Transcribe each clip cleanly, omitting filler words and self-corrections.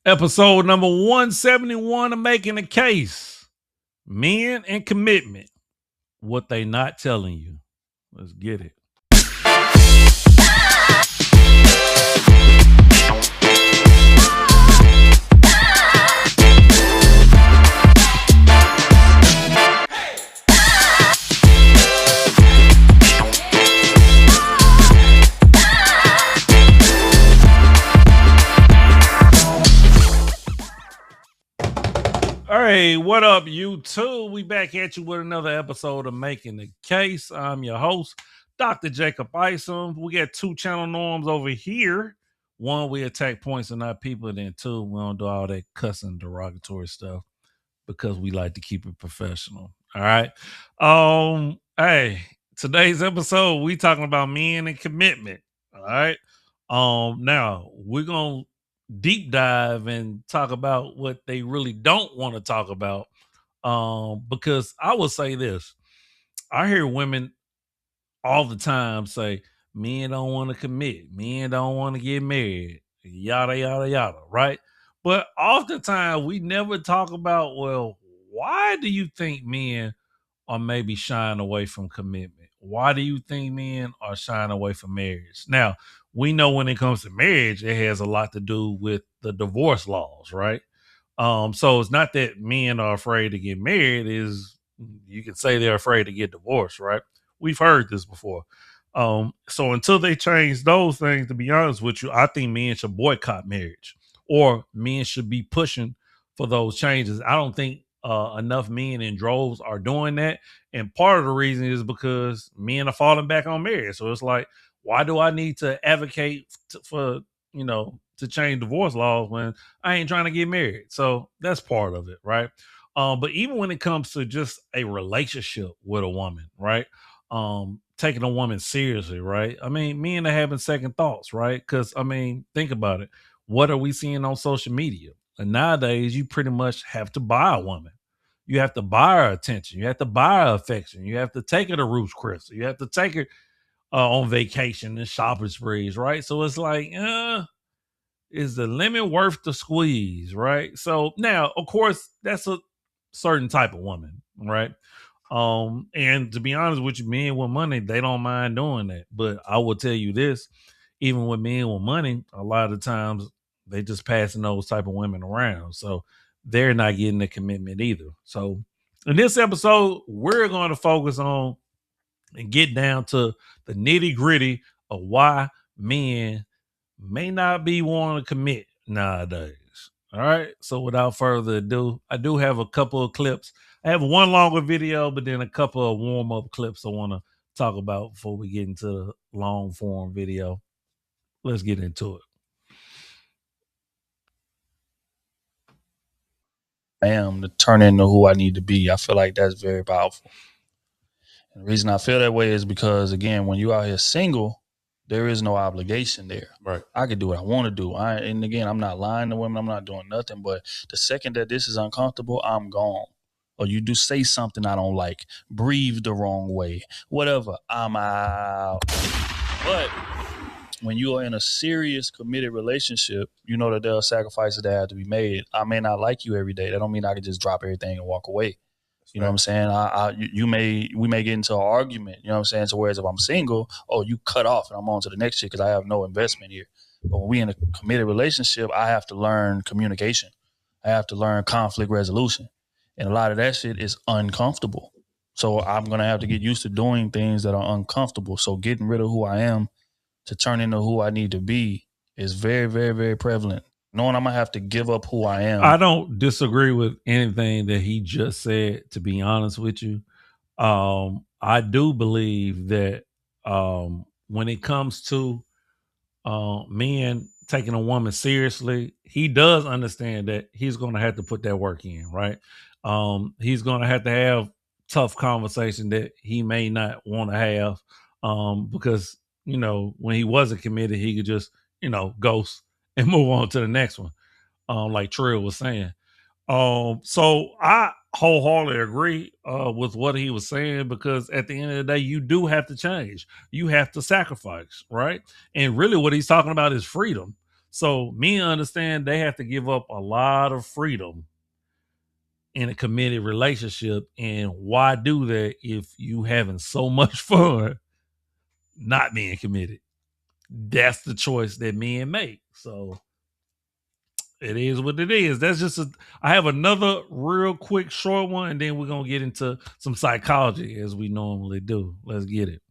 Episode number 171 of Making a Case. Men and commitment. What they not telling you. Let's get it. Hey, what up, YouTube? We back at you with another episode of Making the Case. I'm your host, Dr. Jacob Isom. We got two channel norms over here. One, we attack points and not people. And then two, we don't do all that cussing, derogatory stuff because we like to keep it professional. All right. Hey, today's episode, we talking about men and commitment. All right. Now we're gonna deep dive and talk about what they really don't want to talk about. Because I will say this. I hear women all the time say, men don't want to commit, men don't want to get married, yada yada yada, right? But oftentimes we never talk about, well, why do you think men are maybe shying away from commitment? Why do you think men are shying away from marriage? Now, we know when it comes to marriage, it has a lot to do with the divorce laws, right? So it's not that men are afraid to get married, is you could say they're afraid to get divorced, right? We've heard this before. So until they change those things, to be honest with you, I think men should boycott marriage or men should be pushing for those changes. I don't think enough men in droves are doing that. And part of the reason is because men are falling back on marriage. So it's like, why do I need to advocate for, to change divorce laws when I ain't trying to get married? So that's part of it, right? But even when it comes to just a relationship with a woman, right? Taking a woman seriously, right? I mean, men are having second thoughts, right? Because I mean, think about it. What are we seeing on social media? And nowadays, you pretty much have to buy a woman. You have to buy her attention. You have to buy her affection. You have to take her to Ruth's Chris. You have to take her on vacation and shopping sprees, right? So it's like, is the lemon worth the squeeze, right? So now, of course, that's a certain type of woman, right? And to be honest with you, men with money, they don't mind doing that. But I will tell you this, even with men with money, a lot of the times they just passing those type of women around. So they're not getting the commitment either. So in this episode, we're going to focus on and get down to the nitty gritty of why men may not be wanting to commit nowadays. All right. So without further ado, I do have a couple of clips. I have one longer video, but then a couple of warm up clips I want to talk about before we get into the long form video. Let's get into it. I am to turn into who I need to be. I feel like that's very powerful. And the reason I feel that way is because, again, when you out here single, there is no obligation there. Right. I can do what I want to do. And again, I'm not lying to women. I'm not doing nothing. But the second that this is uncomfortable, I'm gone. Or you do say something I don't like, breathe the wrong way, whatever, I'm out. But when you are in a serious, committed relationship, you know that there are sacrifices that have to be made. I may not like you every day. That don't mean I can just drop everything and walk away. You know what I'm saying? We may get into an argument, you know what I'm saying? So whereas if I'm single, you cut off and I'm on to the next chick because I have no investment here. But when we in a committed relationship, I have to learn communication. I have to learn conflict resolution. And a lot of that shit is uncomfortable. So I'm going to have to get used to doing things that are uncomfortable. So getting rid of who I am to turn into who I need to be is very, very, very prevalent. Knowing I'm going to have to give up who I am. I don't disagree with anything that he just said, to be honest with you. I do believe that when it comes to men taking a woman seriously, he does understand that he's going to have to put that work in, right? He's going to have tough conversation that he may not want to have because, when he wasn't committed, he could just, ghost and move on to the next one, like Trill was saying. So I wholeheartedly agree with what he was saying, because at the end of the day, you do have to change. You have to sacrifice, right? And really what he's talking about is freedom. So men understand they have to give up a lot of freedom in a committed relationship. And why do that if you having so much fun not being committed? That's the choice that men make. So it is what it is. That's just I have another real quick short one, and then we're gonna get into some psychology as we normally do. Let's get it.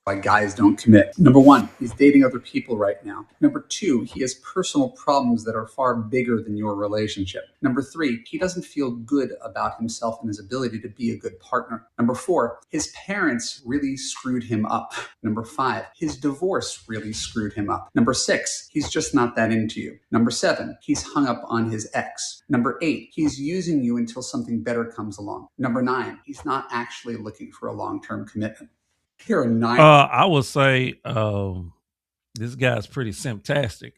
Why guys don't commit. Number one, he's dating other people right now. Number two, he has personal problems that are far bigger than your relationship. Number three, he doesn't feel good about himself and his ability to be a good partner. Number four, his parents really screwed him up. Number five, his divorce really screwed him up. Number six, he's just not that into you. Number seven, he's hung up on his ex. Number eight, he's using you until something better comes along. Number nine, he's not actually looking for a long-term commitment. Here are nine. I would say this guy's pretty simptastic.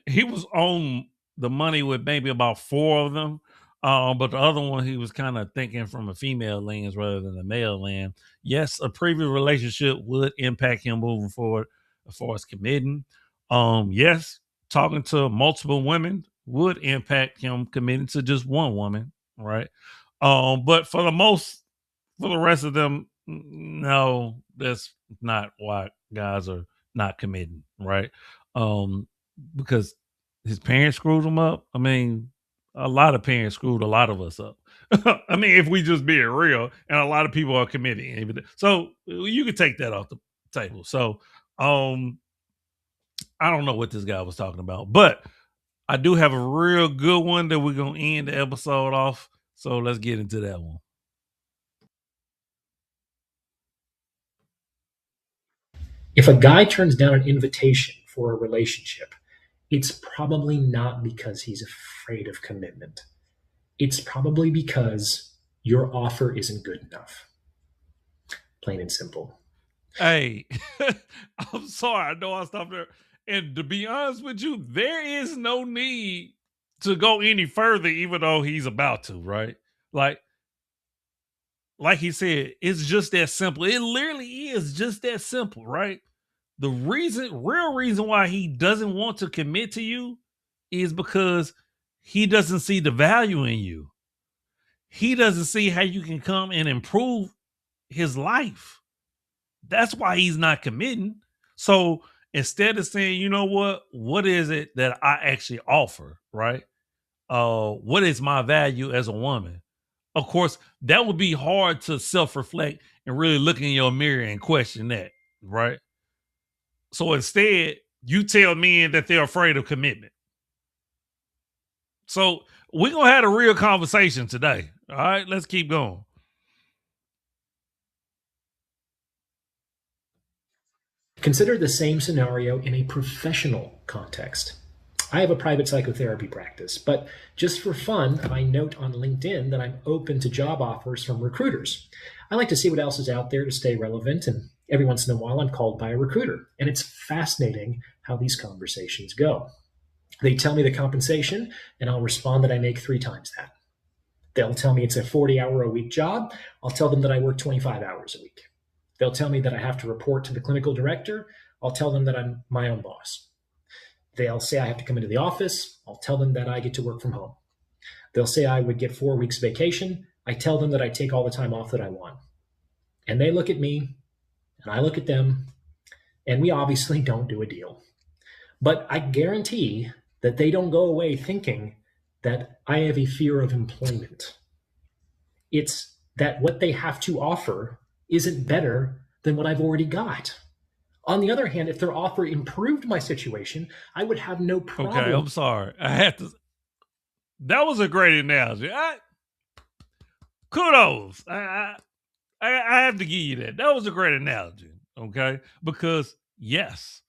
He was on the money with maybe about four of them. But the other one, he was kind of thinking from a female lens rather than a male lens. Yes, a previous relationship would impact him moving forward as far as committing. Yes, talking to multiple women would impact him committing to just one woman, right? But for the rest of them, no, that's not why guys are not committing, right? Um, because his parents screwed him up. I mean, a lot of parents screwed a lot of us up. I mean, if we just being real, and a lot of people are committing. So you could take that off the table. So I don't know what this guy was talking about, but I do have a real good one that we're gonna end the episode off. So let's get into that one. If a guy turns down an invitation for a relationship, it's probably not because he's afraid of commitment. It's probably because your offer isn't good enough. Plain and simple. Hey, I'm sorry. I know I stopped there. And to be honest with you, there is no need to go any further, even though he's about to, right? Like he said, it's just that simple. It literally is just that simple, right? The real reason why he doesn't want to commit to you is because he doesn't see the value in you. He doesn't see how you can come and improve his life. That's why he's not committing. So instead of saying, you know what is it that I actually offer, right? What is my value as a woman? Of course, that would be hard to self-reflect and really look in your mirror and question that, right? So instead, you tell men that they're afraid of commitment. So we're gonna have a real conversation today. All right, let's keep going. Consider the same scenario in a professional context. I have a private psychotherapy practice, but just for fun, I note on LinkedIn that I'm open to job offers from recruiters. I like to see what else is out there to stay relevant, and every once in a while I'm called by a recruiter. And it's fascinating how these conversations go. They tell me the compensation, and I'll respond that I make 3 times that. They'll tell me it's a 40-hour-a-week job. I'll tell them that I work 25 hours a week. They'll tell me that I have to report to the clinical director. I'll tell them that I'm my own boss. They'll say I have to come into the office. I'll tell them that I get to work from home. They'll say I would get 4 weeks vacation. I tell them that I take all the time off that I want. And they look at me, and I look at them, and we obviously don't do a deal. But I guarantee that they don't go away thinking that I have a fear of employment. It's that what they have to offer isn't better than what I've already got. On the other hand, if their offer improved my situation, I would have no problem. Okay, I'm sorry. I had to. That was a great analogy. Kudos. I have to give you that. That was a great analogy. Okay, because yes,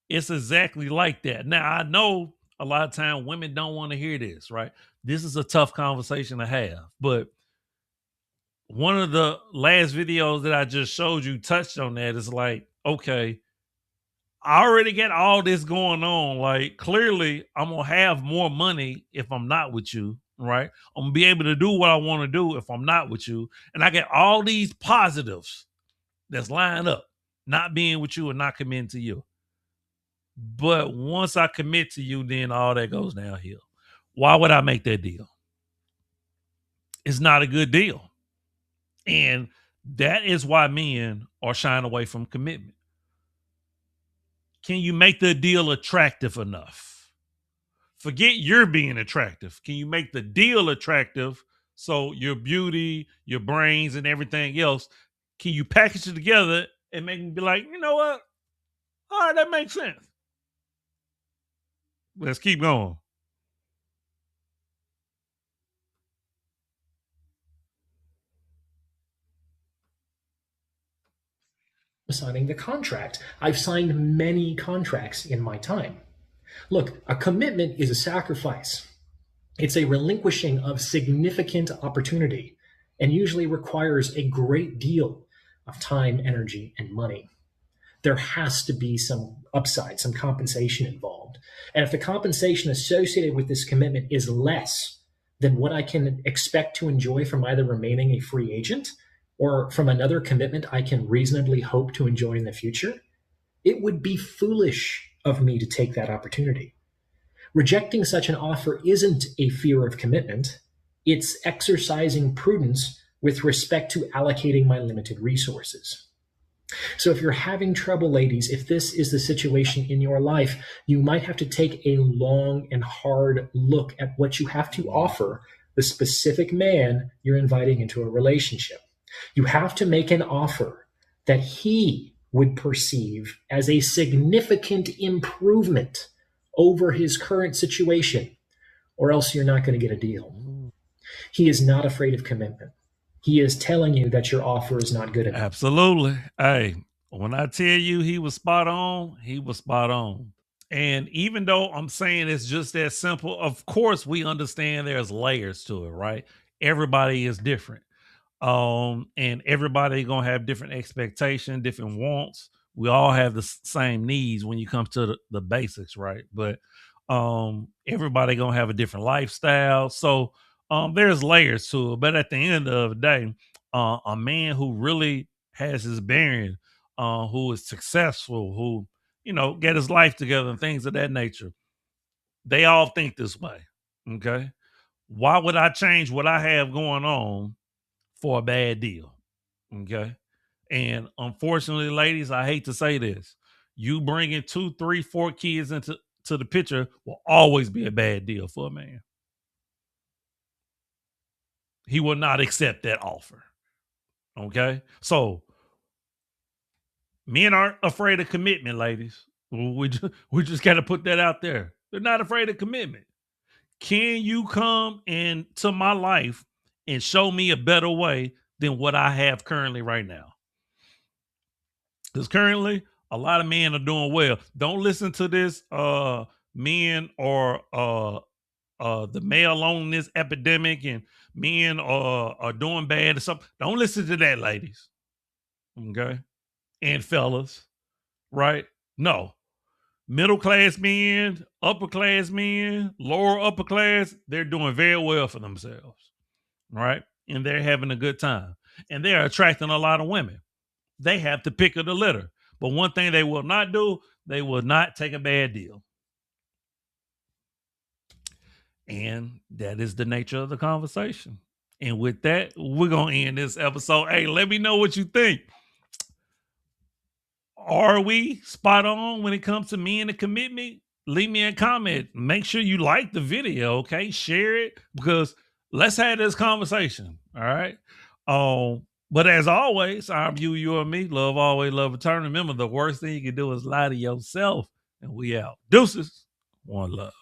it's exactly like that. Now I know a lot of time women don't want to hear this, right? This is a tough conversation to have, but one of the last videos that I just showed you touched on that. Is like, okay, I already got all this going on. Like, clearly, I'm gonna have more money if I'm not with you, right? I'm gonna be able to do what I want to do if I'm not with you, and I get all these positives that's lined up. not being with you and not committing to you. But once I commit to you, then all that goes downhill. Why would I make that deal? It's not a good deal. And that is why men are shying away from commitment. Can you make the deal attractive enough? Forget you're being attractive. Can you make the deal attractive so your beauty, your brains, and everything else, can you package it together and make me be like, you know what? All right, that makes sense. Let's keep going. Signing the contract. I've signed many contracts in my time. Look, a commitment is a sacrifice. It's a relinquishing of significant opportunity and usually requires a great deal of time, energy, and money. There has to be some upside, some compensation involved. And if the compensation associated with this commitment is less than what I can expect to enjoy from either remaining a free agent or from another commitment I can reasonably hope to enjoy in the future, it would be foolish of me to take that opportunity. Rejecting such an offer isn't a fear of commitment, it's exercising prudence with respect to allocating my limited resources. So if you're having trouble, ladies, if this is the situation in your life, you might have to take a long and hard look at what you have to offer the specific man you're inviting into a relationship. You have to make an offer that he would perceive as a significant improvement over his current situation, or else you're not going to get a deal. He is not afraid of commitment. He is telling you that your offer is not good enough. Absolutely. Hey, when I tell you he was spot on, he was spot on. And even though I'm saying it's just that simple, of course we understand there's layers to it, right? Everybody is different. And everybody gonna have different expectations, different wants. We all have the same needs when you come to the basics, right? But everybody gonna have a different lifestyle. So there's layers to it. But at the end of the day, a man who really has his bearing, who is successful, who, you know, get his life together and things of that nature, they all think this way. Okay. Why would I change what I have going on for a bad deal? Okay. And unfortunately, ladies, I hate to say this, you bringing 2, 3, 4 kids into the picture will always be a bad deal for a man. He will not accept that offer. Okay. So men aren't afraid of commitment, ladies. We just got to put that out there. They're not afraid of commitment. Can you come into my life and show me a better way than what I have currently right now? Because currently, a lot of men are doing well. Don't listen to this men or the male loneliness epidemic and men are doing bad or something. Don't listen to that, ladies. Okay. And fellas, right? No. Middle class men, upper class men, lower upper class, they're doing very well for themselves. Right. And they're having a good time. And they're attracting a lot of women. They have to pick of the litter. But one thing they will not do, they will not take a bad deal. And that is the nature of the conversation. And with that, we're going to end this episode. Hey, let me know what you think. Are we spot on when it comes to men and commitment? Leave me a comment. Make sure you like the video, okay? Share it, because let's have this conversation, all right? But as always, I'm you and me. Love always, love eternal. Remember, the worst thing you can do is lie to yourself. And we out. Deuces. One love.